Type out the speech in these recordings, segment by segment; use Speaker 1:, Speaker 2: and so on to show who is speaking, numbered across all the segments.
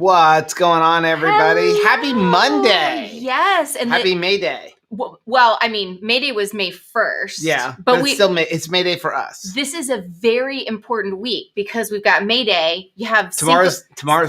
Speaker 1: What's going on, everybody?
Speaker 2: Hello.
Speaker 1: Happy Monday.
Speaker 2: Yes. And
Speaker 1: Happy May Day.
Speaker 2: Well, I mean, May Day was May 1st.
Speaker 1: Yeah, but it's May Day for us.
Speaker 2: This is a very important week because we've got May Day. You have
Speaker 1: tomorrow's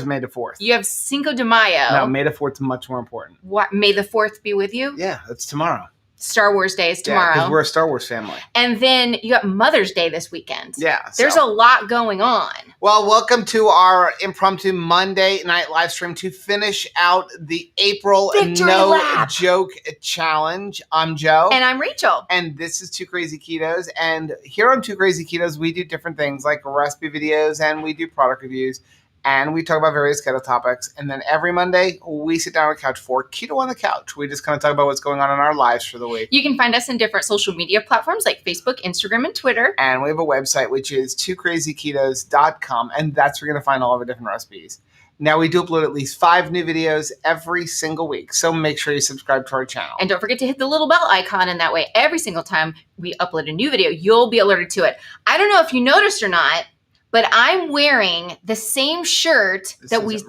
Speaker 1: May the 4th.
Speaker 2: You have Cinco de Mayo.
Speaker 1: No, May the 4th is much more important.
Speaker 2: What? May the 4th be with you?
Speaker 1: Yeah, that's tomorrow.
Speaker 2: Star Wars Day is tomorrow.
Speaker 1: Yeah, because we're a Star Wars family.
Speaker 2: And then you got Mother's Day this weekend.
Speaker 1: Yeah.
Speaker 2: There's a lot going on.
Speaker 1: Well, welcome to our impromptu Monday night live stream to finish out the April
Speaker 2: Victory
Speaker 1: No
Speaker 2: Lap.
Speaker 1: Joke Challenge. I'm Joe.
Speaker 2: And I'm Rachel.
Speaker 1: And this is Two Crazy Ketos. And here on Two Crazy Ketos, we do different things like recipe videos and we do product reviews. And we talk about various keto topics. And then every Monday, we sit down on the couch for Keto on the Couch. We just kind of talk about what's going on in our lives for the week.
Speaker 2: You can find us in different social media platforms like Facebook, Instagram, and Twitter.
Speaker 1: And we have a website, which is twocrazyketos.com. And that's where you're going to find all of our different recipes. Now, we do upload at least 5 new videos every single week. So make sure you subscribe to our channel.
Speaker 2: And don't forget to hit the little bell icon. And that way, every single time we upload a new video, you'll be alerted to it. I don't know if you noticed or not, but I'm wearing the same shirt that we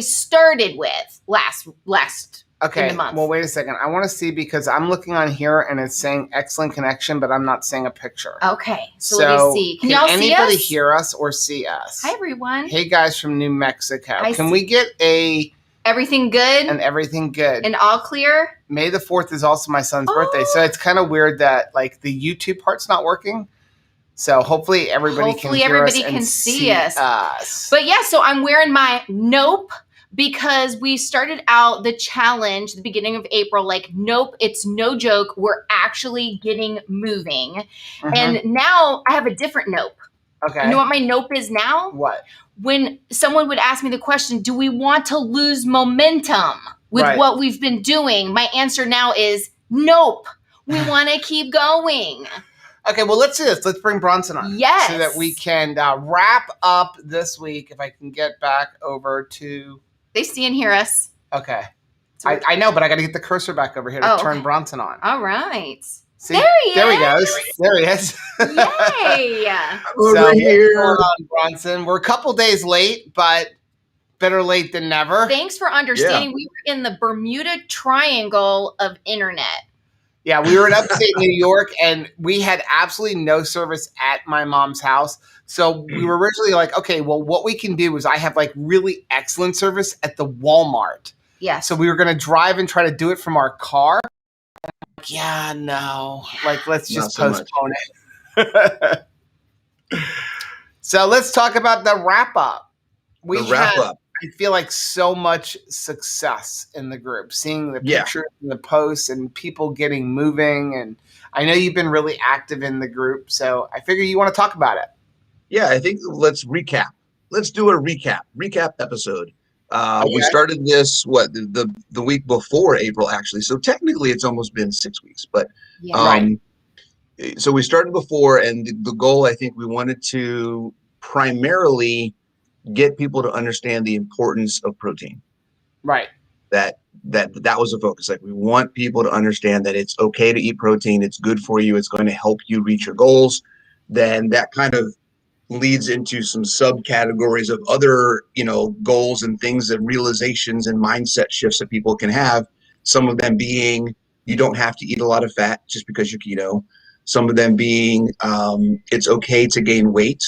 Speaker 2: started with last in the month.
Speaker 1: Well, wait a second. I want to see because I'm looking on here and it's saying excellent connection, but I'm not seeing a picture.
Speaker 2: Okay, so let me see. Can y'all see us?
Speaker 1: Anybody hear us or see us?
Speaker 2: Hi, everyone.
Speaker 1: Hey, guys from New Mexico. Can we get
Speaker 2: everything good?
Speaker 1: And everything good.
Speaker 2: And all clear?
Speaker 1: May the 4th is also my son's birthday, so it's kind of weird that like the YouTube part's not working. So hopefully everybody can
Speaker 2: see us. But yeah, so I'm wearing my Nope because we started out the challenge the beginning of April. Like, nope, it's no joke. We're actually getting moving. Mm-hmm. And now I have a different Nope.
Speaker 1: Okay.
Speaker 2: You know what my Nope is now?
Speaker 1: What?
Speaker 2: When someone would ask me the question, do we want to lose momentum with what we've been doing? My answer now is nope. We want to keep going.
Speaker 1: Okay, well, let's do this. Let's bring Bronson on.
Speaker 2: Yes.
Speaker 1: So that we can wrap up this week. If I can get back over to...
Speaker 2: They see and hear us.
Speaker 1: Okay. I know, but I got to get the cursor back over here to turn Bronson on.
Speaker 2: All right.
Speaker 1: See?
Speaker 2: There he is.
Speaker 1: There he goes. There he is.
Speaker 2: Yay.
Speaker 1: Over here. On, Bronson. We're a couple days late, but better late than never.
Speaker 2: Thanks for understanding. Yeah. We were in the Bermuda Triangle of internet.
Speaker 1: Yeah, we were in upstate New York, and we had absolutely no service at my mom's house. So we were originally like, okay, well, what we can do is I have like really excellent service at the Walmart.
Speaker 2: Yeah.
Speaker 1: So we were going to drive and try to do it from our car. Yeah, no. Like, let's just postpone it. So let's talk about the wrap-up. I feel like so much success in the group, seeing the pictures and the posts and people getting moving. And I know you've been really active in the group, so I figure you want to talk about it.
Speaker 3: Yeah, I think let's recap. Let's do a recap episode. We started this, the week before April, actually. So technically it's almost been 6 weeks, but so we started before, and the goal, I think we wanted to primarily get people to understand the importance of protein.
Speaker 1: Right.
Speaker 3: That was a focus. Like, we want people to understand that it's okay to eat protein. It's good for you. It's going to help you reach your goals. Then that kind of leads into some subcategories of other, goals and things and realizations and mindset shifts that people can have. Some of them being, you don't have to eat a lot of fat just because you're keto. Some of them being, it's okay to gain weight.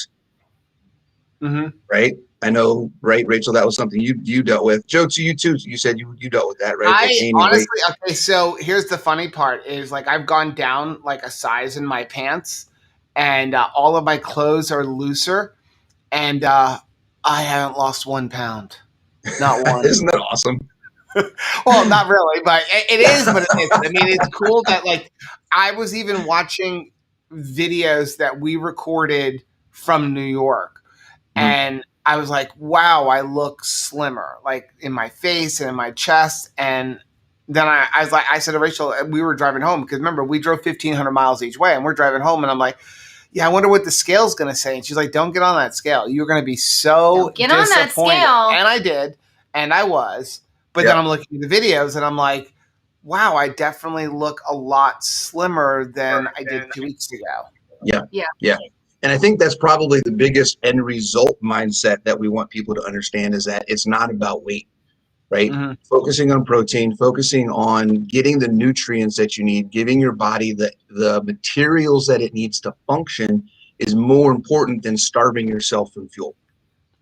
Speaker 1: Mm-hmm.
Speaker 3: Right. I know, right, Rachel, that was something you dealt with. Joe, to you too. You said you dealt with that, right?
Speaker 1: Okay, so here's the funny part is like I've gone down like a size in my pants, and all of my clothes are looser, and I haven't lost 1 pound. Not one.
Speaker 3: Isn't that awesome?
Speaker 1: Well, not really, but it is, but it is. I mean, it's cool that like I was even watching videos that we recorded from New York, and I was like, wow, I look slimmer, like in my face and in my chest. And then I said to Rachel, we were driving home because remember, we drove 1,500 miles each way and we're driving home. And I'm like, yeah, I wonder what the scale's going to say. And she's like, don't get on that scale. You're going to be so disappointed.
Speaker 2: On that scale.
Speaker 1: And I did. And I was. But then I'm looking at the videos and I'm like, wow, I definitely look a lot slimmer than I did 2 weeks ago.
Speaker 3: Yeah. And I think that's probably the biggest end result mindset that we want people to understand, is that it's not about weight, right?
Speaker 1: Mm-hmm.
Speaker 3: Focusing on protein, focusing on getting the nutrients that you need, giving your body the materials that it needs to function is more important than starving yourself from fuel.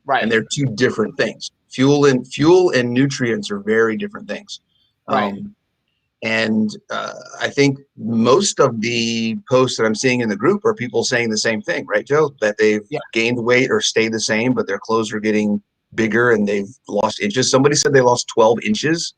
Speaker 1: Right.
Speaker 3: And they're two different things. Fuel and nutrients are very different things.
Speaker 1: Right.
Speaker 3: And I think most of the posts that I'm seeing in the group are people saying the same thing, right, Joe? That they've gained weight or stayed the same, but their clothes are getting bigger and they've lost inches. Somebody said they lost 12 inches.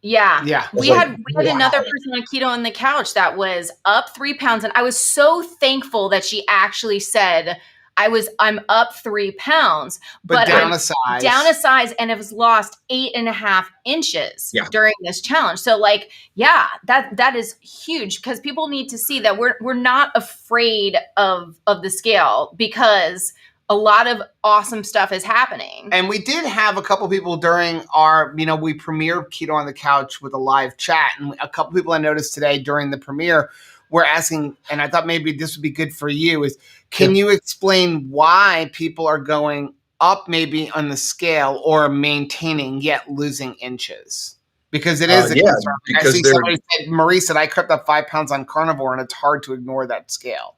Speaker 2: Yeah.
Speaker 1: Yeah.
Speaker 2: We had another person on keto on the couch that was up 3 pounds. And I was so thankful that she actually said, I'm up 3 pounds, but
Speaker 1: down
Speaker 2: I'm
Speaker 1: a size.
Speaker 2: Down a size, and it was lost 8.5 inches during this challenge. So like, yeah, that is huge, because people need to see that we're not afraid of the scale, because a lot of awesome stuff is happening.
Speaker 1: And we did have a couple people during our, we premiered Keto on the Couch with a live chat. And a couple people I noticed today during the premiere were asking, and I thought maybe this would be good for you, is can you explain why people are going up maybe on the scale or maintaining yet losing inches? Because it is a concern. I see somebody said, Marie said, I crept up 5 pounds on carnivore, and it's hard to ignore that scale.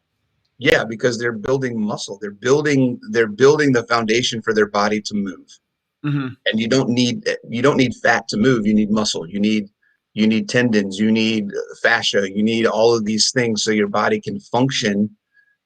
Speaker 3: Yeah, because they're building muscle. They're building the foundation for their body to move.
Speaker 1: Mm-hmm.
Speaker 3: And you don't need fat to move. You need muscle. You need tendons. You need fascia. You need all of these things so your body can function.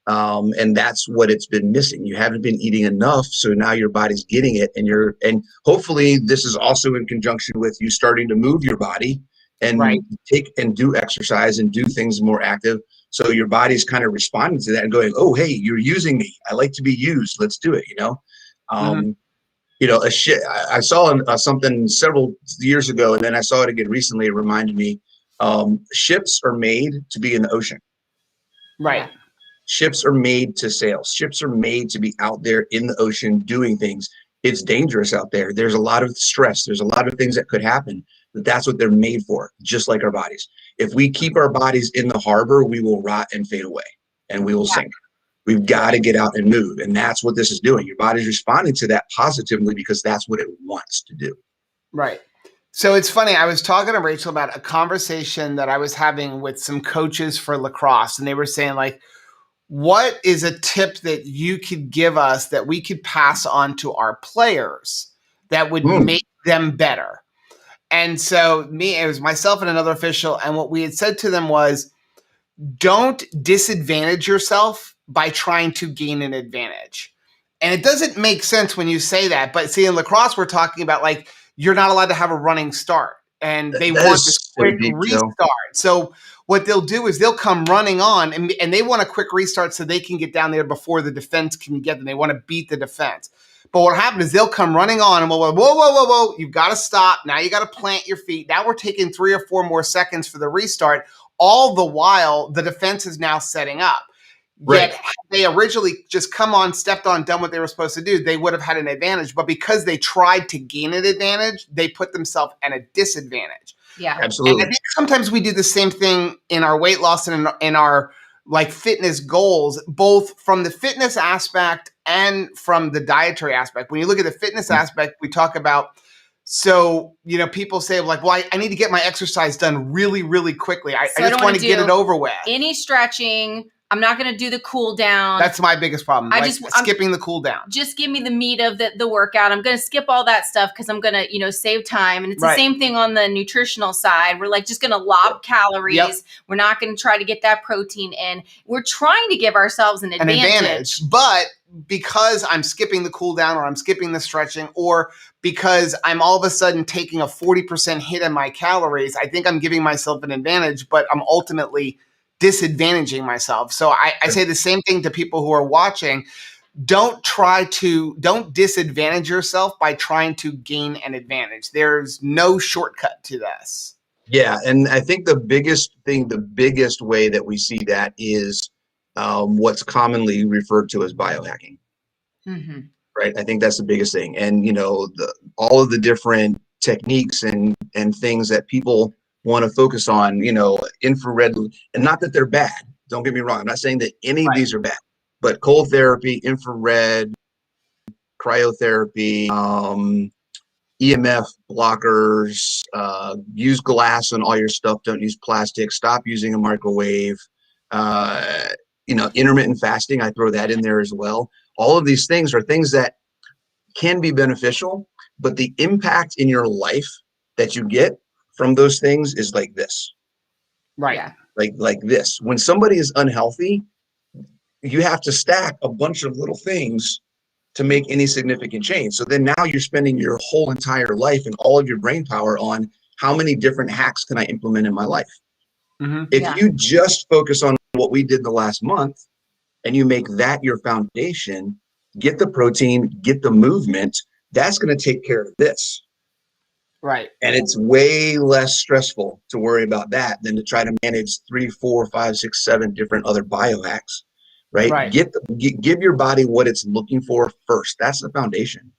Speaker 3: And that's what it's been missing. You haven't been eating enough, so now your body's getting it, and hopefully this is also in conjunction with you starting to move your body and take and do exercise and do things more active. So your body's kind of responding to that and going, oh, hey, you're using me. I like to be used. Let's do it. I saw something several years ago, and then I saw it again recently. It reminded me, ships are made to be in the ocean.
Speaker 1: Right.
Speaker 3: Ships are made to sail. Ships are made to be out there in the ocean doing things. It's dangerous out there. There's a lot of stress. There's a lot of things that could happen. But that's what they're made for, just like our bodies. If we keep our bodies in the harbor, we will rot and fade away, and we will sink. We've got to get out and move. And that's what this is doing. Your body's responding to that positively because that's what it wants to do.
Speaker 1: Right. So it's funny. I was talking to Rachel about a conversation that I was having with some coaches for lacrosse, and they were saying, like, what is a tip that you could give us that we could pass on to our players that would make them better? And so it was myself and another official. And what we had said to them was, don't disadvantage yourself by trying to gain an advantage. And it doesn't make sense when you say that. But see, in lacrosse, we're talking about, like, you're not allowed to have a running start. And they want this quick restart. So what they'll do is they'll come running on, and they want a quick restart so they can get down there before the defense can get them. They want to beat the defense. But what happens is they'll come running on, and we'll go, whoa. You've got to stop. Now you got to plant your feet. Now we're taking 3 or 4 more seconds for the restart. All the while, the defense is now setting up. Yet, had they originally just come on, stepped on, done what they were supposed to do, they would have had an advantage. But because they tried to gain an advantage, they put themselves at a disadvantage.
Speaker 2: Yeah,
Speaker 3: absolutely.
Speaker 1: And I think sometimes we do the same thing in our weight loss and in our like fitness goals, both from the fitness aspect and from the dietary aspect. When you look at the fitness aspect, we talk about, so, people say, like, well, I need to get my exercise done really, really quickly. I just want to get it over with.
Speaker 2: Any stretching. I'm not going to do the cool down.
Speaker 1: That's my biggest problem. I'm skipping the cool down.
Speaker 2: Just give me the meat of the workout. I'm going to skip all that stuff because I'm going to, save time. And it's the same thing on the nutritional side. We're just going to lob calories. Yep. We're not going to try to get that protein in. We're trying to give ourselves an advantage.
Speaker 1: But because I'm skipping the cool down, or I'm skipping the stretching, or because I'm all of a sudden taking a 40% hit in my calories, I think I'm giving myself an advantage, but I'm ultimately disadvantaging myself. So I say the same thing to people who are watching. Don't disadvantage yourself by trying to gain an advantage. There's no shortcut to this.
Speaker 3: Yeah. And I think the biggest way that we see that is what's commonly referred to as biohacking.
Speaker 2: Mm-hmm.
Speaker 3: Right. I think that's the biggest thing. And, all of the different techniques and things that people want to focus on, infrared, and not that they're bad. Don't get me wrong. I'm not saying that any of these are bad. but cold therapy, infrared, cryotherapy, EMF blockers, use glass on all your stuff. Don't use plastic. Stop using a microwave. Intermittent fasting, I throw that in there as well. All of these things are things that can be beneficial, but the impact in your life that you get from those things is like this.
Speaker 1: Right.
Speaker 2: Yeah.
Speaker 3: Like this. When somebody is unhealthy, you have to stack a bunch of little things to make any significant change. So then now you're spending your whole entire life and all of your brain power on how many different hacks can I implement in my life?
Speaker 1: Mm-hmm.
Speaker 3: If you just focus on what we did the last month and you make that your foundation, get the protein, get the movement, that's going to take care of this.
Speaker 1: Right.
Speaker 3: And it's way less stressful to worry about that than to try to manage 3, 4, 5, 6, 7 different other biohacks. Right? Give your body what it's looking for first. That's the foundation.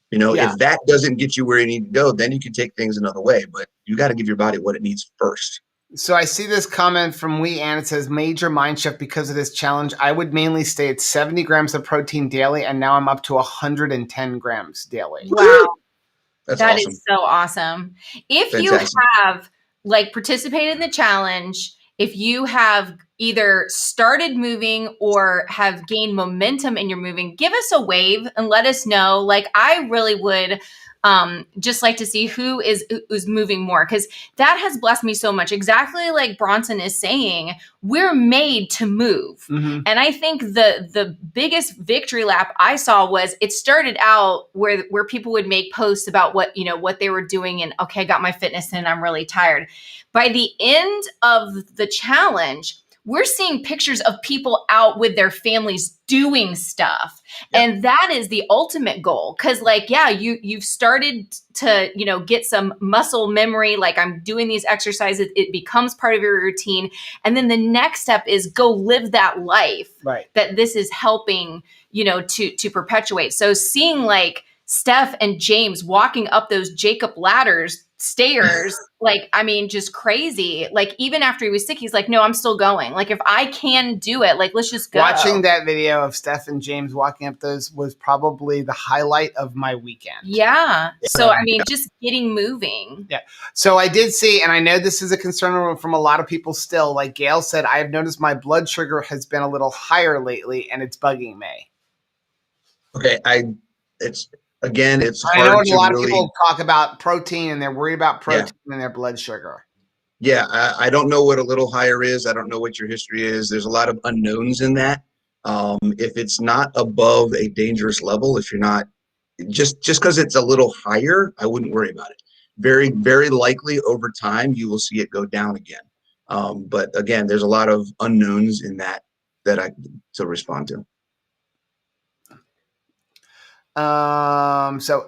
Speaker 3: If that doesn't get you where you need to go, then you can take things another way. But you got to give your body what it needs first.
Speaker 1: So I see this comment from Wee Ann. It says, major mind shift because of this challenge. I would mainly stay at 70 grams of protein daily, and now I'm up to 110 grams daily.
Speaker 2: Wow.
Speaker 3: That's
Speaker 2: That
Speaker 3: awesome.
Speaker 2: is so awesome. If
Speaker 3: Fantastic.
Speaker 2: you have participated in the challenge, if you have either started moving or have gained momentum in your moving, give us a wave and let us know. I really would just like to see who's moving more, because that has blessed me so much. Exactly like Bronson is saying, we're made to move.
Speaker 1: Mm-hmm.
Speaker 2: And I think the biggest victory lap I saw was it started out where people would make posts about what they were doing, and okay, I got my fitness in, I'm really tired. By the end of the challenge, we're seeing pictures of people out with their families doing stuff. Yep. And that is the ultimate goal. Cause you've started to, get some muscle memory. Like, I'm doing these exercises. It becomes part of your routine. And then the next step is go live that life that this is helping, to perpetuate. So seeing Steph and James walking up those Jacob stairs, just crazy. Even after he was sick, he's like, no, I'm still going. If I can do it, let's just go.
Speaker 1: Watching that video of Steph and James walking up those was probably the highlight of my weekend.
Speaker 2: Yeah. So, just getting moving.
Speaker 1: Yeah. So I did see, and I know this is a concern from a lot of people still, like Gail said, I have noticed my blood sugar has been a little higher lately, and it's bugging me.
Speaker 3: Okay. It's
Speaker 1: I
Speaker 3: hard
Speaker 1: know
Speaker 3: to
Speaker 1: a lot
Speaker 3: really,
Speaker 1: of people talk about protein, and they're worried about protein in their blood sugar.
Speaker 3: Yeah, I don't know what a little higher is. I don't know what your history is. There's a lot of unknowns in that. If it's not above a dangerous level, if you're not, just because it's a little higher, I wouldn't worry about it. Very, very likely over time, you will see it go down again. But again, there's a lot of unknowns in that I to respond to.
Speaker 1: So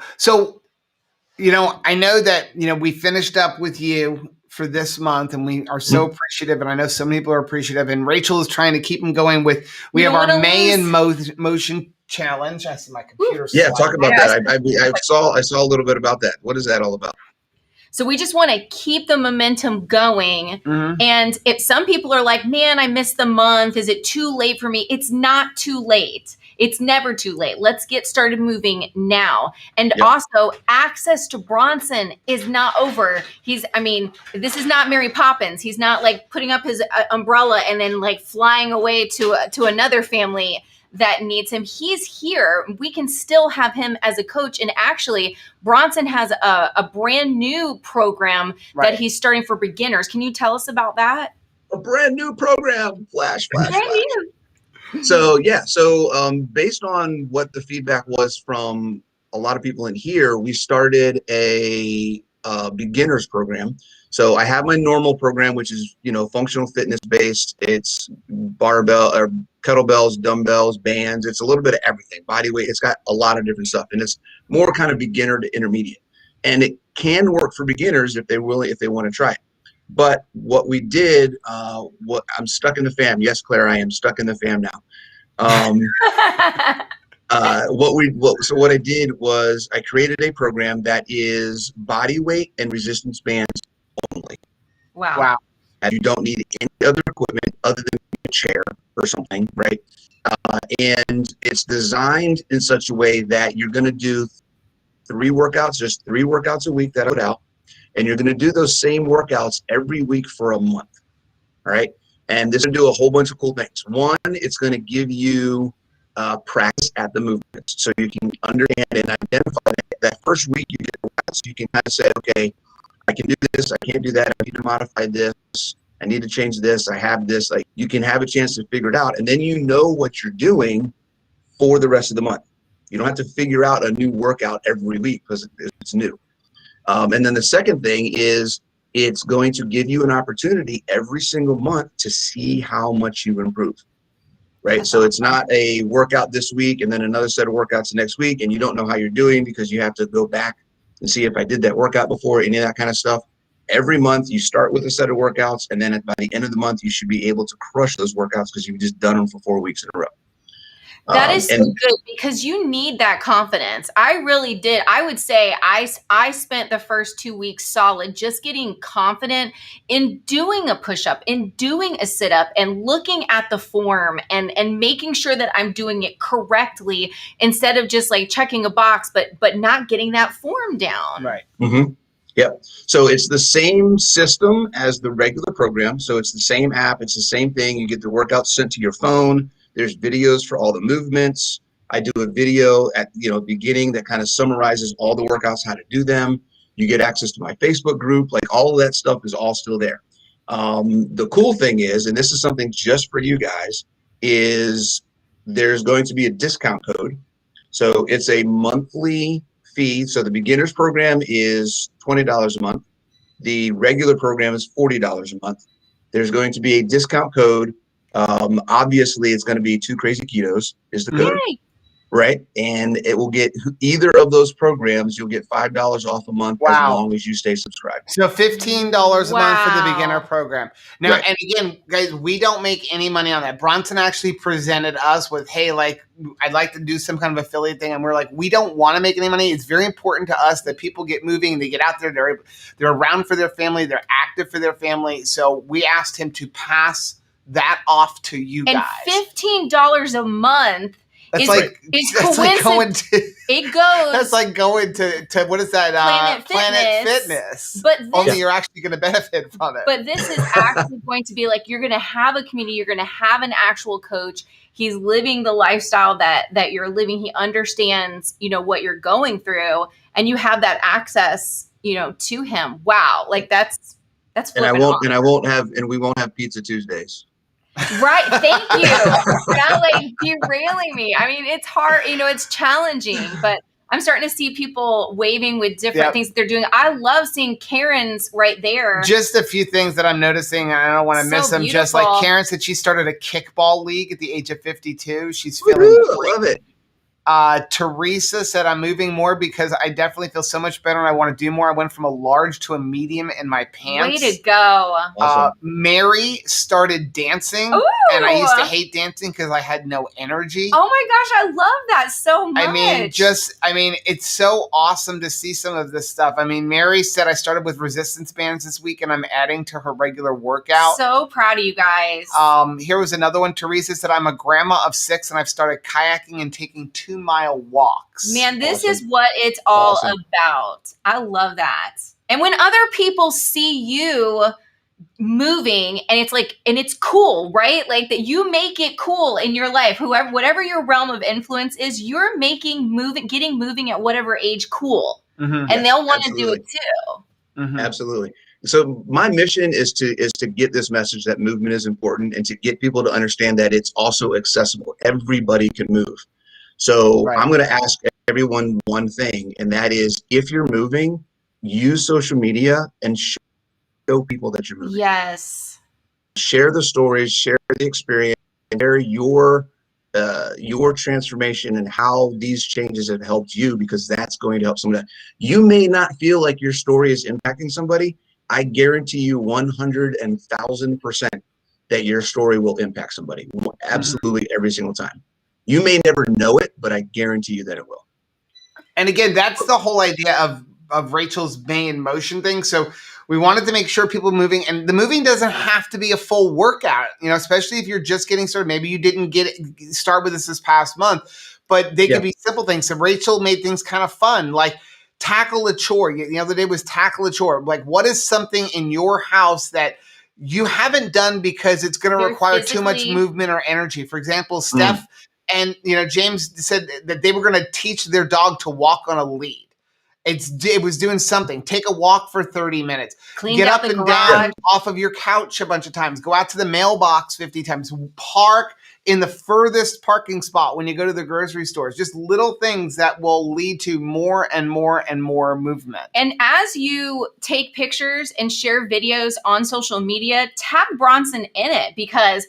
Speaker 1: I know that we finished up with you for this month, and we are so appreciative, and I know so many people are appreciative, and Rachel is trying to keep them going with we have our May in Motion challenge. I see my computer.
Speaker 3: Yeah, talk about that. I saw a little bit about that. What is that all about?
Speaker 2: So we just want to keep the momentum going.
Speaker 1: Mm-hmm.
Speaker 2: And if some people are like, man, I missed the month, is it too late for me? It's not too late. It's never too late. Let's get started moving now. And also, access to Bronson is not over. This is not Mary Poppins. He's not putting up his umbrella and then flying away to another family that needs him. He's here. We can still have him as a coach. And actually, Bronson has a brand new program that he's starting for beginners. Can you tell us about that?
Speaker 3: A brand new program. Flash. So based on what the feedback was from a lot of people in here, we started a beginners program. So I have my normal program, which is functional fitness based. It's barbell or kettlebells, dumbbells, bands. It's a little bit of everything. Body weight. It's got a lot of different stuff, and it's more kind of beginner to intermediate. And it can work for beginners if they want to try it. But what we did, I'm stuck in the fam. Yes, Claire, I am stuck in the fam now. What I did was I created a program that is body weight and resistance bands only.
Speaker 2: Wow.
Speaker 3: And you don't need any other equipment other than a chair or something, right? And it's designed in such a way that you're going to do 3 workouts, just 3 workouts a week that I put out. And you're going to do those same workouts every week for a month. All right. And this is going to do a whole bunch of cool things. One, it's going to give you practice at the movements. So you can understand and identify that first week you get the workouts. You can kind of say, okay, I can do this. I can't do that. I need to modify this. I need to change this. I have this. Like, you can have a chance to figure it out. And then you know what you're doing for the rest of the month. You don't have to figure out a new workout every week because it's new. And then the second thing is it's going to give you an opportunity every single month to see how much you improve, right? So it's not a workout this week and then another set of workouts next week, and you don't know how you're doing because you have to go back and see if I did that workout before, any of that kind of stuff. Every month you start with a set of workouts, and then by the end of the month, you should be able to crush those workouts because you've just done them for 4 weeks in a row.
Speaker 2: That is so good because you need that confidence. I really did. I would say I spent the first 2 weeks solid just getting confident in doing a push-up, in doing a sit-up, and looking at the form and making sure that I'm doing it correctly instead of just like checking a box, but not getting that form down.
Speaker 1: Right.
Speaker 3: Mm-hmm. Yep. So it's the same system as the regular program. So it's the same app. It's the same thing. You get the workouts sent to your phone. There's videos for all the movements. I do a video at the beginning that kind of summarizes all the workouts, how to do them. You get access to my Facebook group. Like, all of that stuff is all still there. The cool thing is, and this is something just for you guys, is there's going to be a discount code. So it's a monthly fee. So the beginner's program is $20 a month. The regular program is $40 a month. There's going to be a discount code. Obviously it's going to be 2 Crazy Ketos is the code, right? And it will get either of those programs. You'll get $5 off a month as long as you stay subscribed.
Speaker 1: So $15 a month for the beginner program. Now, and again, guys, we don't make any money on that. Bronson actually presented us with, hey, like, I'd like to do some kind of affiliate thing. And we're like, we don't want to make any money. It's very important to us that people get moving, they get out there, they're around for their family, they're active for their family. So we asked him to pass that off to you guys.
Speaker 2: And $15 a month
Speaker 1: that's
Speaker 2: is
Speaker 1: like going to
Speaker 2: it goes.
Speaker 1: That's like going to what is that? Planet Fitness.
Speaker 2: But
Speaker 1: only you're actually going to benefit from it.
Speaker 2: But this is actually going to be like, you're going to have a community. You're going to have an actual coach. He's living the lifestyle that you're living. He understands, what you're going through, and you have that access, to him. Wow, like that's.
Speaker 3: And we won't have pizza Tuesdays.
Speaker 2: Right. Thank you. Not like derailing me. I mean, it's hard, it's challenging, but I'm starting to see people waving with different things that they're doing. I love seeing Karen's right there.
Speaker 1: Just a few things that I'm noticing. I don't want to miss them.
Speaker 2: Beautiful.
Speaker 1: Just like Karen said, she started a kickball league at the age of 52. She's feeling great.
Speaker 3: I love it.
Speaker 1: Teresa said, I'm moving more because I definitely feel so much better and I want to do more. I went from a large to a medium in my pants.
Speaker 2: Way to go.
Speaker 3: Awesome.
Speaker 1: Mary started dancing.
Speaker 2: Ooh.
Speaker 1: And I used to hate dancing because I had no energy.
Speaker 2: Oh my gosh, I love that so much.
Speaker 1: I mean, it's so awesome to see some of this stuff. I mean, Mary said, I started with resistance bands this week and I'm adding to her regular workout.
Speaker 2: So proud of you guys.
Speaker 1: Here was another one. Teresa said, I'm a grandma of 6 and I've started kayaking and taking 2-mile walks.
Speaker 2: Man, this is what it's all about. I love that. And when other people see you moving and it's cool, right? Like that you make it cool in your life, whatever your realm of influence is, you're getting moving at whatever age cool. Mm-hmm. And they'll want to do it too.
Speaker 3: Mm-hmm. Absolutely. So my mission is to get this message that movement is important and to get people to understand that it's also accessible. Everybody can move. So I'm going to ask everyone one thing, and that is, if you're moving, use social media and show people that you're moving.
Speaker 2: Yes.
Speaker 3: Share the stories, share the experience, share your transformation and how these changes have helped you, because that's going to help somebody. You may not feel like your story is impacting somebody. I guarantee you 100,000% that your story will impact somebody. Absolutely every single time. You may never know it, but I guarantee you that it will.
Speaker 1: And again, that's the whole idea of of Rachel's main motion thing. So we wanted to make sure people moving, and the moving doesn't have to be a full workout, especially if you're just getting started. Maybe you didn't start with this past month, but they could be simple things. So Rachel made things kind of fun, like tackle a chore. The other day was tackle a chore. Like, what is something in your house that you haven't done because it's going to require too much movement or energy? For example, Steph and James said that they were going to teach their dog to walk on a lead. It was doing something. Take a walk for 30 minutes. Get up and down off of your couch a bunch of times. Go out to the mailbox 50 times. Park in the furthest parking spot when you go to the grocery stores. Just little things that will lead to more and more and more movement.
Speaker 2: And as you take pictures and share videos on social media, tag Bronson in it, because,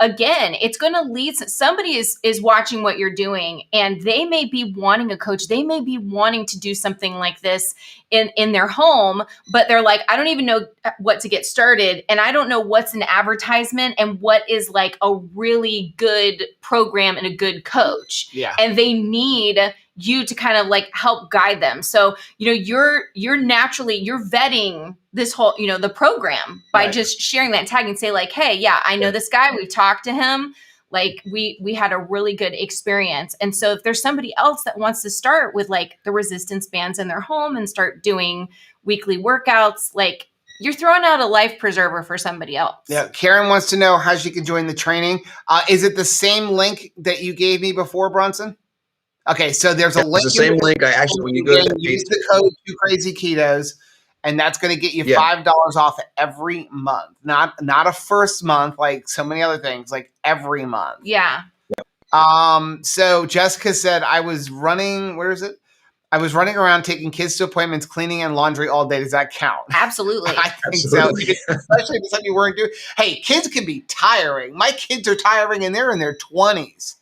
Speaker 2: again, it's going to lead. Somebody is watching what you're doing, and they may be wanting a coach. They may be wanting to do something like this in their home, but they're like, I don't even know what to get started. And I don't know what's an advertisement and what is like a really good program and a good coach.
Speaker 1: Yeah.
Speaker 2: And they need you to kind of like help guide them. So, you're vetting this whole, the program by just sharing that tag and say like, hey, yeah, I know this guy. We've talked to him. Like we had a really good experience. And so if there's somebody else that wants to start with like the resistance bands in their home and start doing weekly workouts, like you're throwing out a life preserver for somebody else.
Speaker 1: Yeah. Karen wants to know how she can join the training. Is it the same link that you gave me before, Bronson? Okay, so there's a link.
Speaker 3: It's the same link. I actually, when you go to
Speaker 1: use the code 2KrazyKetos, and that's going to get you $5 off every month. Not a first month like so many other things, like every month.
Speaker 2: Yeah.
Speaker 1: So Jessica said, I was running. Where is it? I was running around taking kids to appointments, cleaning and laundry all day. Does that count?
Speaker 2: Absolutely.
Speaker 1: I think so. Especially if it's something you weren't doing. Hey, kids can be tiring. My kids are tiring, and they're in their 20s.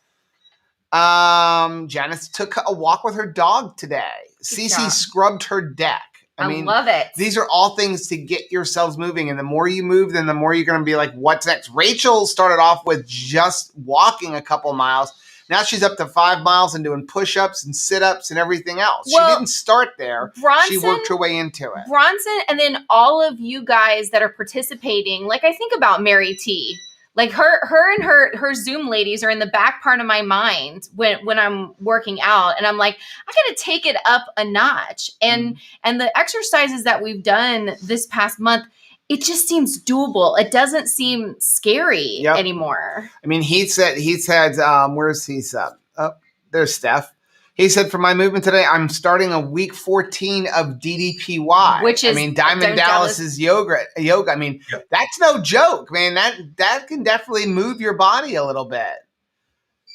Speaker 1: Janice took a walk with her dog today. Cece scrubbed her deck.
Speaker 2: I mean, love it.
Speaker 1: These are all things to get yourselves moving. And the more you move, then the more you're going to be like, what's next? Rachel started off with just walking a couple miles. Now she's up to 5 miles and doing push-ups and sit-ups and everything else. Well, she didn't start there. She worked her way into it.
Speaker 2: Bronson, and then all of you guys that are participating, like I think about Mary T. Like her and her Zoom ladies are in the back part of my mind when I'm working out, and I'm like, I got to take it up a notch. And the exercises that we've done this past month, it just seems doable. It doesn't seem scary anymore.
Speaker 1: I mean, he said, where's he up? Oh, there's Steph. He said, for my movement today, I'm starting a week 14 of DDPPY.
Speaker 2: Which is,
Speaker 1: Diamond Dallas's yoga. I mean, that's no joke, man. That can definitely move your body a little bit.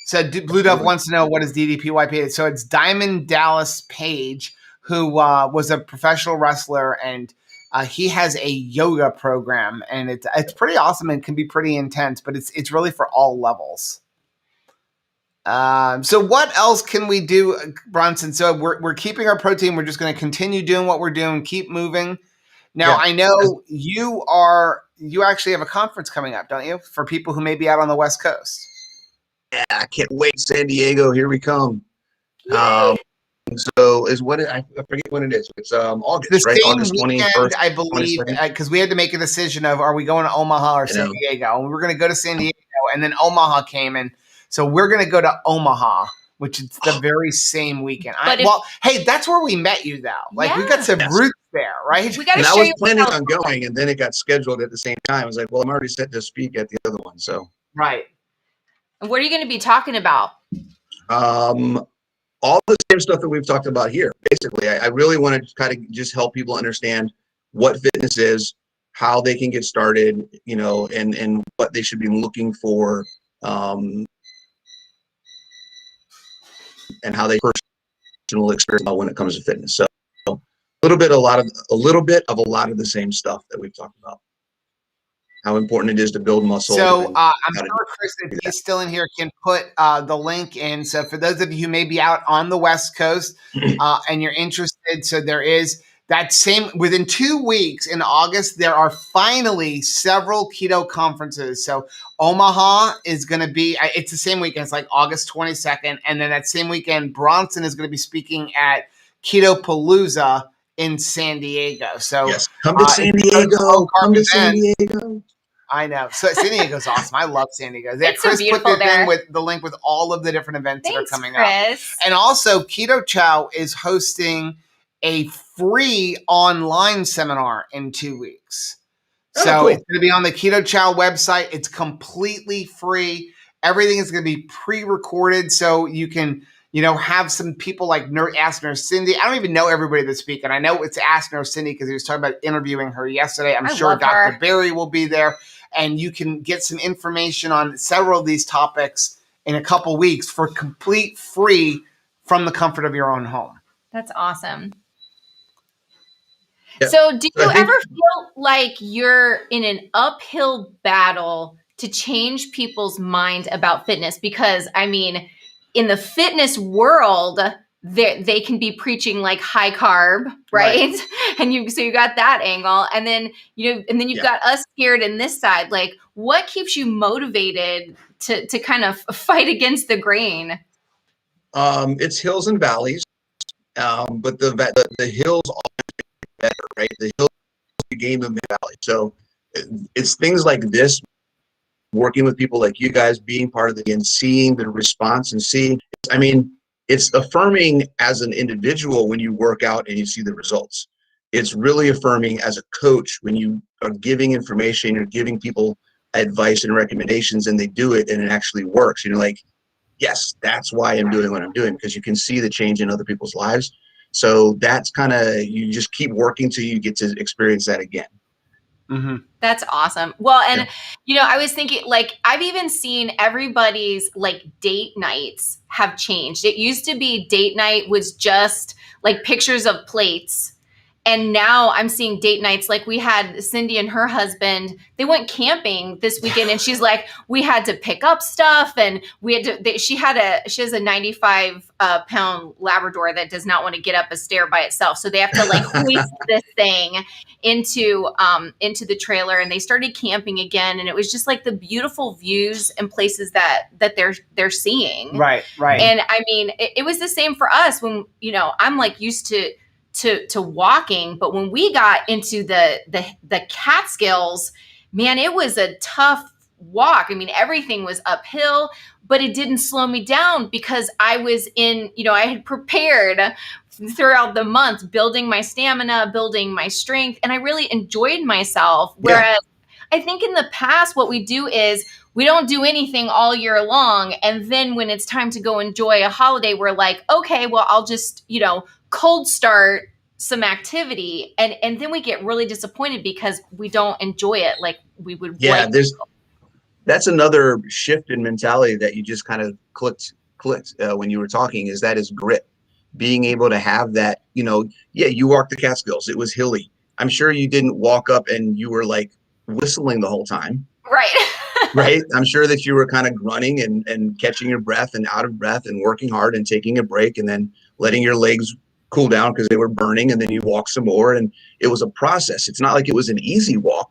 Speaker 1: So Blue Dove wants to know, what is DDPPY? So it's Diamond Dallas Page, who was a professional wrestler, and he has a yoga program, and it's pretty awesome and can be pretty intense, but it's really for all levels. So what else can we do, Bronson? So we're keeping our protein. We're just going to continue doing what we're doing, keep moving. Now, I know you actually have a conference coming up, don't you? For people who may be out on the West Coast.
Speaker 3: Yeah, I can't wait. San Diego, here we come. So I forget when it is. It's August, right? August 21st,
Speaker 1: I believe, because we had to make a decision of, are we going to Omaha or San Diego? And we were going to go to San Diego, and then Omaha came in. So we're going to go to Omaha, which is the very same weekend. Hey, that's where we met you, though. Like, we got some roots there, right?
Speaker 3: And I was planning on going, and then it got scheduled at the same time. I was like, well, I'm already set to speak at the other one, so.
Speaker 1: Right.
Speaker 2: And what are you going to be talking about?
Speaker 3: All the same stuff that we've talked about here. Basically, I really want to kind of just help people understand what fitness is, how they can get started, and what they should be looking for. And how they personal experience when it comes to fitness. So a little bit of a lot of the same stuff that we've talked about. How important it is to build muscle.
Speaker 1: So I'm sure Chris, if he's still in here, can put the link in. So for those of you who may be out on the West Coast and you're interested, so there is that same, within 2 weeks in August, there are finally several keto conferences. So Omaha is going to be, it's the same weekend. It's like August 22nd. And then that same weekend, Bronson is going to be speaking at Keto Palooza in San Diego. So
Speaker 3: yes, come to San Diego. Come to San Diego.
Speaker 1: I know. So San Diego's awesome. I love San Diego. Yeah,
Speaker 2: It's so
Speaker 1: Chris put
Speaker 2: beautiful
Speaker 1: the
Speaker 2: there.
Speaker 1: thing with the link with all of the different events that are coming
Speaker 2: Chris.
Speaker 1: up. And also Keto Chow is hosting a free online seminar in 2 weeks. So
Speaker 3: cool.
Speaker 1: It's going to be on the Keto Chow website. It's completely free. Everything is going to be pre-recorded so you can, have some people like Ask Nurse Cindy. I don't even know everybody that's speaking. I know it's Ask Nurse Cindy because he was talking about interviewing her yesterday. I'm sure Dr. Barry will be there. And you can get some information on several of these topics in a couple weeks for complete free from the comfort of your own home.
Speaker 2: That's awesome.
Speaker 3: Yeah.
Speaker 2: So do you ever feel like you're in an uphill battle to change people's mind about fitness? Because I mean, in the fitness world, they can be preaching like high carb, right? And you got that angle, and then you've got us scared in this side. Like, what keeps you motivated to kind of fight against the grain?
Speaker 3: It's hills and valleys, but the hills always get better, right? The hills gain the valley. So it's things like this, working with people like you guys, being part of and seeing the response and seeing. I mean, it's affirming as an individual when you work out and you see the results. It's really affirming as a coach when you are giving information, you're giving people advice and recommendations, and they do it and it actually works. You're like, yes, that's why I'm doing what I'm doing, because you can see the change in other people's lives. So that's kind of, you just keep working till you get to experience that again.
Speaker 2: Mm-hmm. That's awesome. Well, and I was thinking, like, I've even seen everybody's like date nights have changed. It used to be date night was just like pictures of plates. And now I'm seeing date nights. Like we had Cindy and her husband, they went camping this weekend, and she's like, we had to pick up stuff, and we had to, she has a 95 pound Labrador that does not want to get up a stair by itself. So they have to like hoist this thing into the trailer, and they started camping again. And it was just like the beautiful views and places that they're seeing.
Speaker 1: Right.
Speaker 2: And I mean, it was the same for us when, I'm like used to walking, but when we got into the Catskills, man, it was a tough walk. I mean, everything was uphill, but it didn't slow me down because I was I had prepared throughout the month, building my stamina, building my strength, and I really enjoyed myself. Whereas I think in the past, what we do is we don't do anything all year long. And then when it's time to go enjoy a holiday, we're like, okay, well, I'll just, cold start some activity. And then we get really disappointed because we don't enjoy it like we would.
Speaker 3: Yeah, that's another shift in mentality that you just kind of clicked when you were talking, is grit. Being able to have that, you walked the Catskills. It was hilly. I'm sure you didn't walk up and you were like whistling the whole time.
Speaker 2: Right.
Speaker 3: Right. I'm sure that you were kind of grunting and catching your breath and out of breath and working hard and taking a break and then letting your legs cool down because they were burning, and then you walk some more. And it was a process. It's not like it was an easy walk,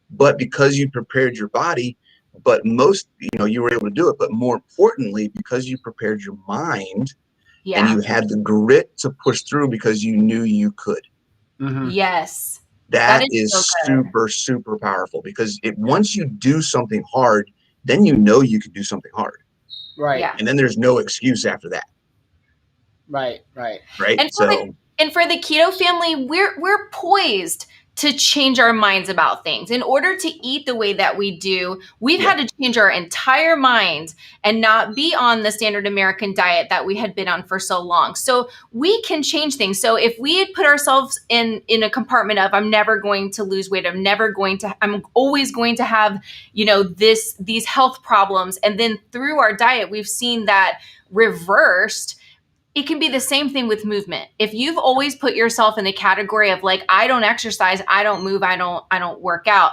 Speaker 3: but because you prepared your body, but you were able to do it. But more importantly, because you prepared your mind and you had the grit to push through because you knew you could.
Speaker 2: Mm-hmm. Yes.
Speaker 3: That is so super, super powerful, because once you do something hard, then you can do something hard.
Speaker 1: Right. Yeah.
Speaker 3: And then there's no excuse after that.
Speaker 1: Right.
Speaker 2: And for the keto family, we're poised to change our minds about things. In order to eat the way that we do, we've had to change our entire mind and not be on the standard American diet that we had been on for so long. So we can change things. So if we had put ourselves in a compartment of, I'm never going to lose weight, I'm always going to have, these health problems. And then through our diet, we've seen that reversed. It can be the same thing with movement. If you've always put yourself in the category of like, I don't exercise, I don't move, I don't work out,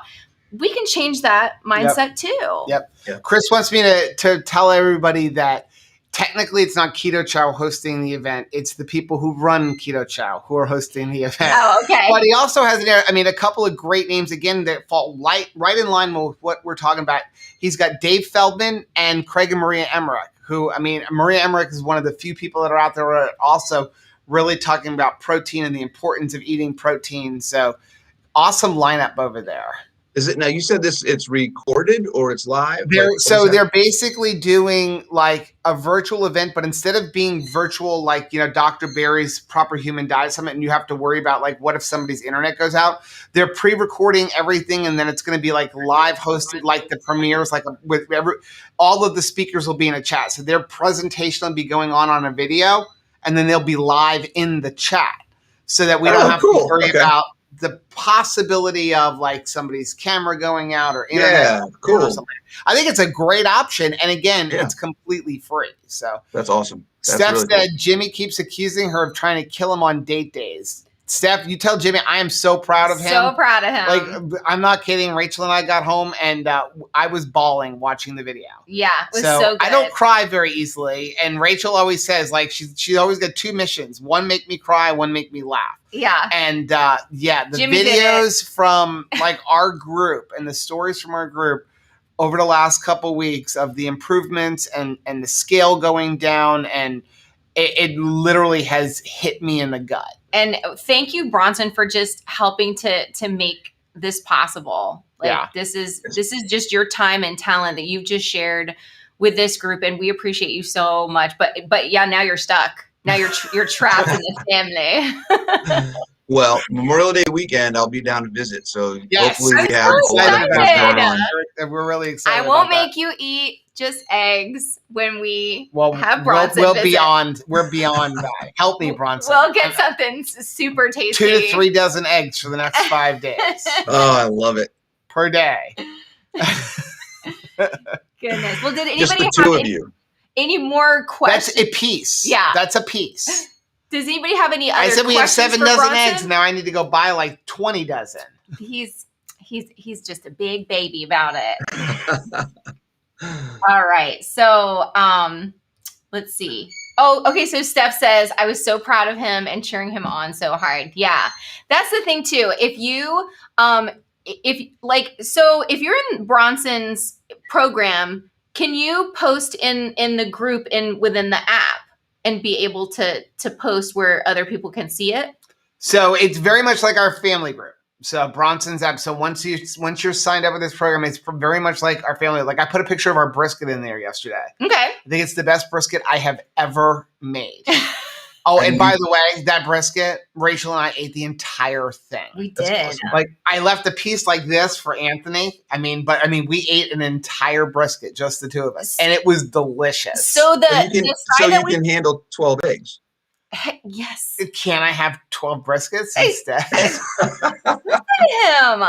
Speaker 2: we can change that mindset too.
Speaker 1: Yep. Chris wants me to tell everybody that technically it's not Keto Chow hosting the event. It's the people who run Keto Chow who are hosting the event.
Speaker 2: Oh, okay.
Speaker 1: But he also has a couple of great names again that fall right in line with what we're talking about. He's got Dave Feldman and Craig and Maria Emmerich, who, Maria Emmerich is one of the few people that are out there who are also really talking about protein and the importance of eating protein. So awesome lineup over there.
Speaker 3: Is it now? You said it's recorded or it's live?
Speaker 1: They're basically doing like a virtual event, but instead of being virtual, like, Dr. Barry's Proper Human Diet Summit, and you have to worry about like what if somebody's internet goes out, they're pre-recording everything, and then it's going to be like live hosted, like the premieres, like with all of the speakers will be in a chat. So their presentation will be going on a video, and then they'll be live in the chat, so that we don't have to worry about the possibility of like somebody's camera going out or internet.
Speaker 3: Cool.
Speaker 1: Or something. I think it's a great option. And again, it's completely free. So
Speaker 3: that's awesome.
Speaker 1: Steph said Jimmy keeps accusing her of trying to kill him on date days. Steph, you tell Jimmy, I am so proud of him.
Speaker 2: So proud of him.
Speaker 1: Like, I'm not kidding. Rachel and I got home and I was bawling watching the video.
Speaker 2: Yeah, it was so good.
Speaker 1: I don't cry very easily. And Rachel always says, like, she's always got two missions. One, make me cry. One, make me laugh.
Speaker 2: Yeah.
Speaker 1: And the Jimmy videos from like our group and the stories from our group over the last couple weeks of the improvements and the scale going down, and it literally has hit me in the gut.
Speaker 2: And thank you, Bronson, for just helping to make this possible. Like, this is just your time and talent that you've just shared with this group, and we appreciate you so much. But yeah, now you're stuck. Now you're trapped in the family.
Speaker 3: Well, Memorial Day weekend, I'll be down to visit. So hopefully we have
Speaker 2: all that
Speaker 1: going on. We're really excited.
Speaker 2: I won't make you eat just eggs when we have Bronson.
Speaker 1: We're beyond that. Help me, Bronson.
Speaker 2: We'll get something super tasty.
Speaker 1: 2 to 3 dozen eggs for the next 5 days.
Speaker 3: Oh, I love it.
Speaker 1: Per day.
Speaker 2: Goodness. Well, did anybody
Speaker 3: just the two of you?
Speaker 2: Any more questions?
Speaker 1: That's a piece.
Speaker 2: Yeah.
Speaker 1: That's a piece.
Speaker 2: Does anybody have any other
Speaker 1: questions? I said we have 7 dozen
Speaker 2: Bronson?
Speaker 1: eggs. Now I need to go buy like 20 dozen.
Speaker 2: He's just a big baby about it. All right. So let's see. Oh, okay. So Steph says, I was so proud of him and cheering him on so hard. Yeah. That's the thing too. If you're in Bronson's program, can you post in the group within the app and be able to post where other people can see it?
Speaker 1: So it's very much like our family group. So Bronson's app. So once you're signed up with this program, it's very much like our family. Like I put a picture of our brisket in there yesterday.
Speaker 2: Okay.
Speaker 1: I think it's the best brisket I have ever made. Oh, and by the way, that brisket, Rachel and I ate the entire thing.
Speaker 2: We did.
Speaker 1: Awesome. Like I left a piece like this for Anthony. We ate an entire brisket, just the two of us, and it was delicious.
Speaker 2: So
Speaker 3: you can handle 12 eggs.
Speaker 2: Yes.
Speaker 1: Can I have 12 briskets instead?
Speaker 2: Him.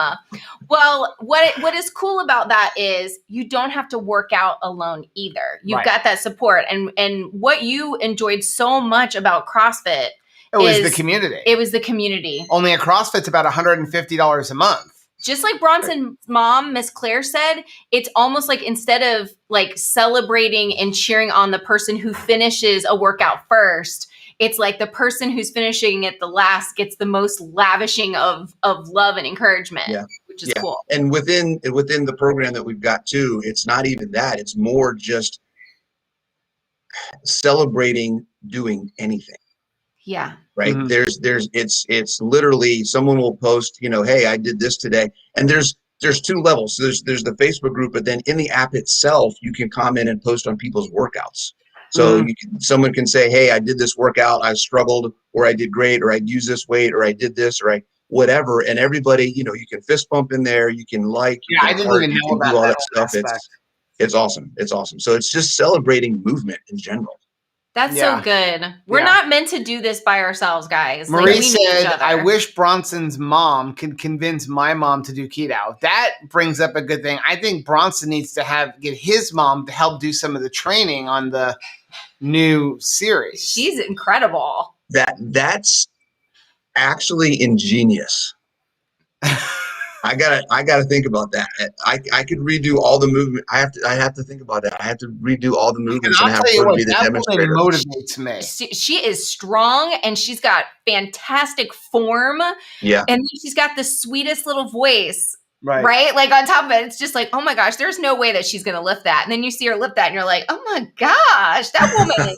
Speaker 2: Well, what is cool about that is you don't have to work out alone either. You've got that support, and what you enjoyed so much about CrossFit
Speaker 1: was the community.
Speaker 2: It was the community.
Speaker 1: Only a CrossFit's about $150 a month.
Speaker 2: Just like Bronson's mom, Miss Claire, said, it's almost like instead of like celebrating and cheering on the person who finishes a workout first, it's like the person who's finishing it the last gets the most lavishing of love and encouragement, which is cool.
Speaker 3: And within the program that we've got too, it's not even that. It's more just celebrating doing anything.
Speaker 2: Yeah.
Speaker 3: Right. Mm-hmm. It's literally someone will post, hey, I did this today. And there's 2 levels. So there's the Facebook group, but then in the app itself, you can comment and post on people's workouts. So someone can say, hey, I did this workout, I struggled, or I did great, or I'd use this weight, or I did this, or whatever. And everybody, you can fist bump in there, you can like,
Speaker 1: I didn't even know about
Speaker 3: all that stuff. It's awesome. It's awesome. So it's just celebrating movement in general.
Speaker 2: That's so good. We're not meant to do this by ourselves, guys.
Speaker 1: Marie said, I wish Bronson's mom could convince my mom to do keto. That brings up a good thing. I think Bronson needs to get his mom to help do some of the training on the new series.
Speaker 2: She's incredible.
Speaker 3: That's actually ingenious. I gotta think about that. I could redo all the movement. I have to think about that. I have to redo all the movements and have her be the demonstrator.
Speaker 1: Motivates me.
Speaker 2: She is strong and she's got fantastic form.
Speaker 3: Yeah.
Speaker 2: And she's got the sweetest little voice.
Speaker 1: Right.
Speaker 2: Like on top of it, it's just like, oh my gosh, there's no way that she's going to lift that. And then you see her lift that and you're like, oh my gosh, that woman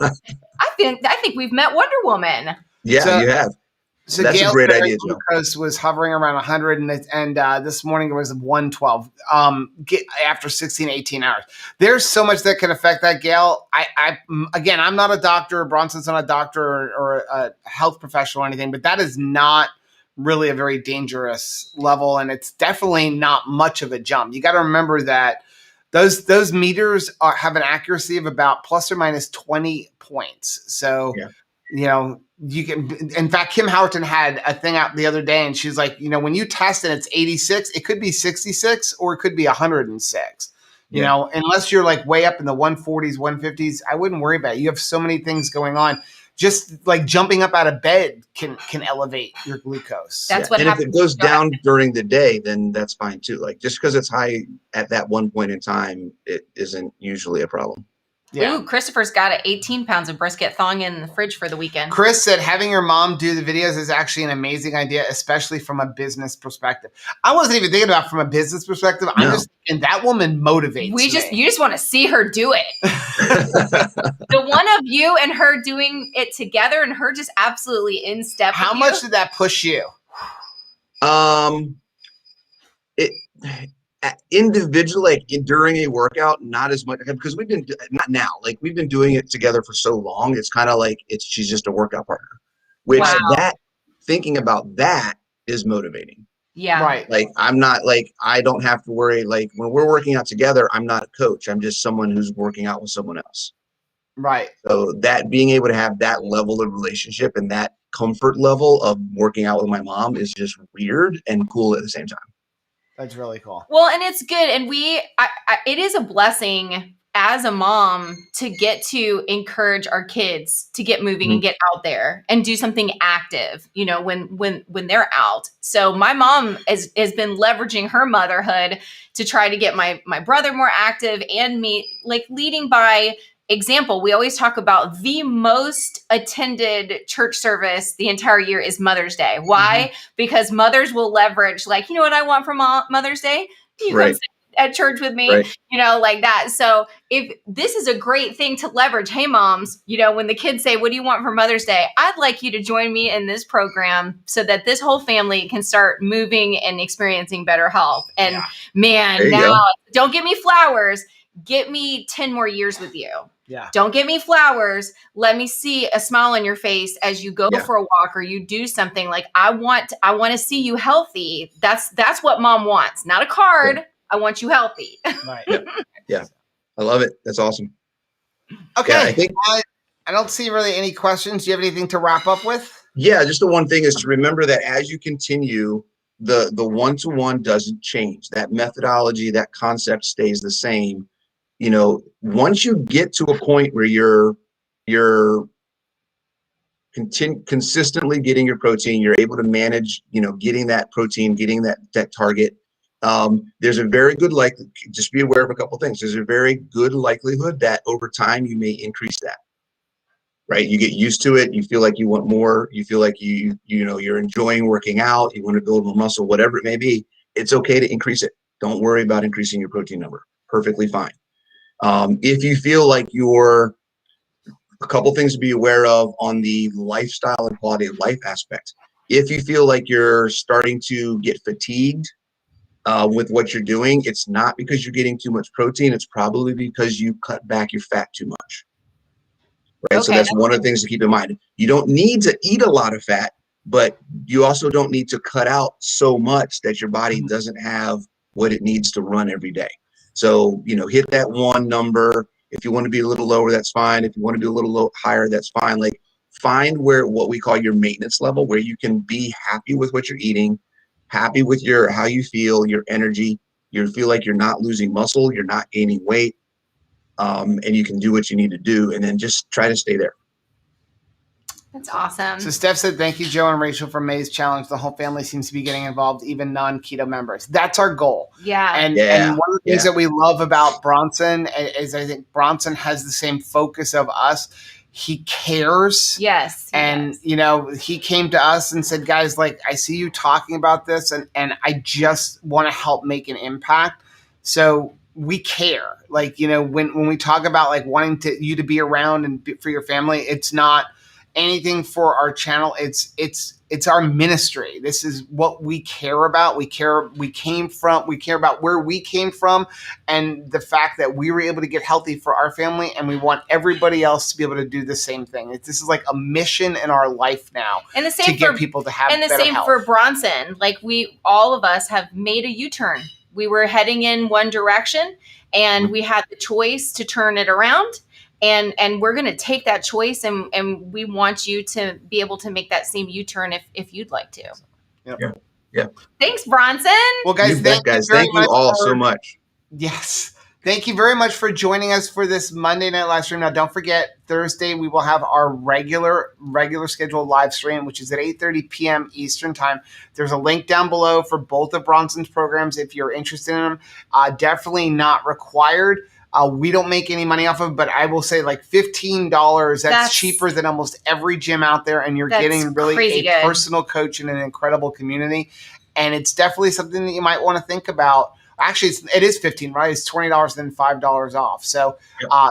Speaker 2: I think we've met Wonder Woman.
Speaker 3: Yeah, you have.
Speaker 1: So
Speaker 3: That's a
Speaker 1: Gail's
Speaker 3: great idea, Joe.
Speaker 1: glucose was hovering around 100, and this morning it was 112 after 16, 18 hours. There's so much that can affect that, Gail. Again, I'm not a doctor. Bronson's not a doctor or a health professional or anything, but that is not really a very dangerous level, and it's definitely not much of a jump. You got to remember that those meters have an accuracy of about plus or minus 20 points. So, you can, in fact, Kim Howerton had a thing out the other day, and she's like, when you test and it's 86, it could be 66 or it could be 106. Unless you're like way up in the 140s, 150s, I wouldn't worry about it. You have so many things going on. Just like jumping up out of bed can elevate your glucose.
Speaker 2: That's what happens.
Speaker 3: And if it goes down during the day, then that's fine too. Like just because it's high at that one point in time, it isn't usually a problem.
Speaker 2: Yeah. Ooh, Christopher's got 18 pounds of brisket thawing in the fridge for the weekend.
Speaker 1: Chris said having your mom do the videos is actually an amazing idea, especially from a business perspective. I wasn't even thinking about it from a business perspective. I'm just thinking that woman motivates me.
Speaker 2: You just want to see her do it. The one of you and her doing it together and her just absolutely in step.
Speaker 1: How much did that push you?
Speaker 3: Individually, like during a workout, not as much, because we've been we've been doing it together for so long. It's kind of like she's just a workout partner, which thinking about that is motivating.
Speaker 2: Yeah.
Speaker 1: Right.
Speaker 3: Like I'm not like, I don't have to worry. Like when we're working out together, I'm not a coach. I'm just someone who's working out with someone else.
Speaker 1: Right.
Speaker 3: So that being able to have that level of relationship and that comfort level of working out with my mom is just weird and cool at the same time.
Speaker 1: That's really cool.
Speaker 2: Well, and it's good. And it is a blessing as a mom to get to encourage our kids to get moving and get out there and do something active, when they're out. So my mom has been leveraging her motherhood to try to get my brother more active and me, like leading by example. We always talk about the most attended church service the entire year is Mother's Day. Why? Because mothers will leverage, like, you know what I want for Mother's Day? You come sit at church with me, like that. So if this is a great thing to leverage, hey moms, when the kids say, what do you want for Mother's Day? I'd like you to join me in this program so that this whole family can start moving and experiencing better health. And don't get me flowers. Get me 10 more years with you.
Speaker 1: Yeah.
Speaker 2: Don't get me flowers. Let me see a smile on your face as you go for a walk or you do something. Like I want to see you healthy. That's what mom wants. Not a card. I want you healthy.
Speaker 1: Right.
Speaker 3: Yeah. I love it. That's awesome.
Speaker 1: Okay.
Speaker 3: Yeah, I think
Speaker 1: I don't see really any questions. Do you have anything to wrap up with?
Speaker 3: Yeah. Just the one thing is to remember that as you continue, the one-to-one doesn't change. That methodology, that concept stays the same. Once you get to a point where you're consistently getting your protein, you're able to manage, getting that protein, getting that target. There's a very good just be aware of a couple things. There's a very good likelihood that over time you may increase that. Right? You get used to it. You feel like you want more. You feel like you're enjoying working out. You want to build more muscle, whatever it may be. It's okay to increase it. Don't worry about increasing your protein number. Perfectly fine. If you feel like a couple things to be aware of on the lifestyle and quality of life aspect. If you feel like you're starting to get fatigued with what you're doing, it's not because you're getting too much protein. It's probably because you cut back your fat too much. Right. Okay. So that's one of the things to keep in mind. You don't need to eat a lot of fat, but you also don't need to cut out so much that your body doesn't have what it needs to run every day. So, hit that one number. If you want to be a little lower, that's fine. If you want to be a little higher, that's fine. Like find what we call your maintenance level, where you can be happy with what you're eating, happy with how you feel, your energy. You feel like you're not losing muscle, you're not gaining weight, and you can do what you need to do, and then just try to stay there.
Speaker 2: That's awesome.
Speaker 1: So Steph said, thank you, Joe and Rachel, for May's challenge. The whole family seems to be getting involved, even non-keto members. That's our goal.
Speaker 2: Yeah.
Speaker 1: And one of the things that we love about Bronson is I think Bronson has the same focus of us. He cares.
Speaker 2: Yes.
Speaker 1: And, he came to us and said, guys, like, I see you talking about this and I just want to help make an impact. So we care. Like, when we talk about like wanting you to be around and for your family, it's not anything for our channel. It's our ministry. This is what we care about. We care about where we came from and the fact that we were able to get healthy for our family, and we want everybody else to be able to do the same thing. This is like a mission in our life now,
Speaker 2: and the same
Speaker 1: to get people to have better health.
Speaker 2: And the same for Bronson. Like all of us have made a U-turn. We were heading in one direction, and we had the choice to turn it around. And we're going to take that choice, and we want you to be able to make that same U-turn if you'd like to.
Speaker 1: Yep.
Speaker 3: Yeah.
Speaker 2: Thanks, Bronson.
Speaker 1: Well, guys,
Speaker 3: thank you all so much.
Speaker 1: Yes. Thank you very much for joining us for this Monday night live stream. Now, don't forget, Thursday we will have our regular scheduled live stream, which is at 8:30 p.m. Eastern time. There's a link down below for both of Bronson's programs if you're interested in them. Definitely not required. We don't make any money off of it, but I will say like $15. That's cheaper than almost every gym out there, and you're getting really a personal coach in an incredible community. And it's definitely something that you might want to think about. Actually, it is $15, right? It's $20 and then $5 off. So I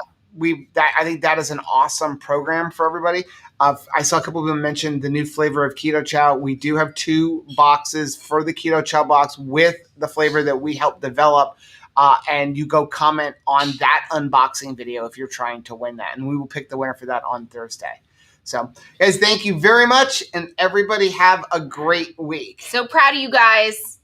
Speaker 1: think that is an awesome program for everybody. I saw a couple of them mention the new flavor of Keto Chow. We do have 2 boxes for the Keto Chow box with the flavor that we helped develop. And you go comment on that unboxing video if you're trying to win that. And we will pick the winner for that on Thursday. So, guys, thank you very much. And everybody have a great week.
Speaker 2: So proud of you guys.